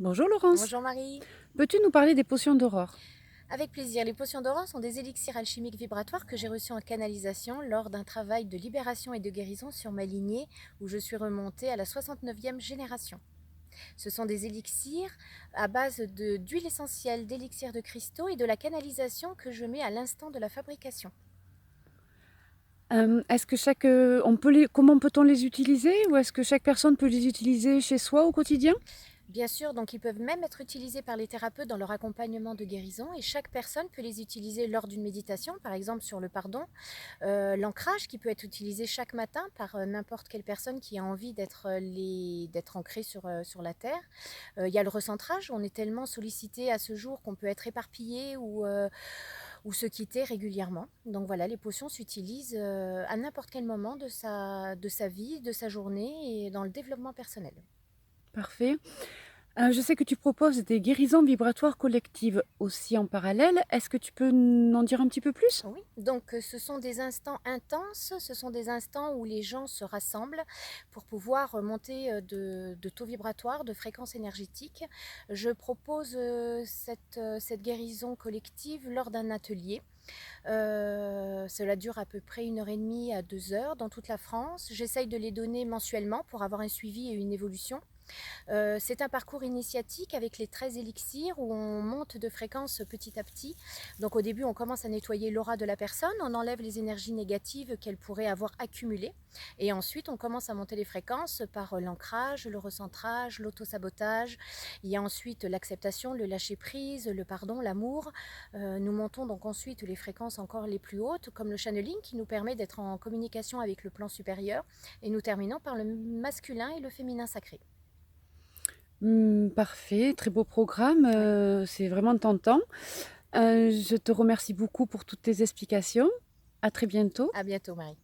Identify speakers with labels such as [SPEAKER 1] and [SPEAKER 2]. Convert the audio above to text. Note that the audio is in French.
[SPEAKER 1] Bonjour Laurence,
[SPEAKER 2] Bonjour Marie.
[SPEAKER 1] peux-tu nous parler des potions d'aurore?
[SPEAKER 2] Avec plaisir, les potions d'aurore sont des élixirs alchimiques vibratoires que j'ai reçus en canalisation lors d'un travail de libération et de guérison sur ma lignée où je suis remontée à la 69e génération. Ce sont des élixirs à base d'huile essentielle, d'élixirs de cristaux et de la canalisation que je mets à l'instant de la fabrication.
[SPEAKER 1] Est-ce que comment peut-on les utiliser ou est-ce que chaque personne peut les utiliser chez soi au quotidien?
[SPEAKER 2] Bien sûr, donc ils peuvent même être utilisés par les thérapeutes dans leur accompagnement de guérison et chaque personne peut les utiliser lors d'une méditation, par exemple sur le pardon, l'ancrage qui peut être utilisé chaque matin par n'importe quelle personne qui a envie d'être ancrée sur la terre. Il y a le recentrage, on est tellement sollicité à ce jour qu'on peut être éparpillé ou se quitter régulièrement. Donc voilà, les potions s'utilisent à n'importe quel moment de sa vie, de sa journée et dans le développement personnel.
[SPEAKER 1] Parfait. Je sais que tu proposes des guérisons vibratoires collectives aussi en parallèle. Est-ce que tu peux m'en dire un petit peu plus?
[SPEAKER 2] Oui, donc ce sont des instants intenses, ce sont des instants où les gens se rassemblent pour pouvoir monter de taux vibratoire, de fréquence énergétique. Je propose cette guérison collective lors d'un atelier. Cela dure à peu près 1 heure et demie à 2 heures dans toute la France. J'essaye de les donner mensuellement pour avoir un suivi et une évolution. C'est un parcours initiatique avec les 13 élixirs où on monte de fréquence petit à petit. Donc au début, on commence à nettoyer l'aura de la personne, on enlève les énergies négatives qu'elle pourrait avoir accumulées. Et ensuite, on commence à monter les fréquences par l'ancrage, le recentrage, l'auto-sabotage. Il y a ensuite l'acceptation, le lâcher-prise, le pardon, l'amour. Nous montons donc ensuite les fréquences encore les plus hautes, comme le channeling qui nous permet d'être en communication avec le plan supérieur. Et nous terminons par le masculin et le féminin sacré.
[SPEAKER 1] Parfait, très beau programme,
[SPEAKER 2] Oui.
[SPEAKER 1] c'est vraiment tentant. Je te remercie beaucoup pour toutes tes explications. À très bientôt.
[SPEAKER 2] À bientôt, Marie.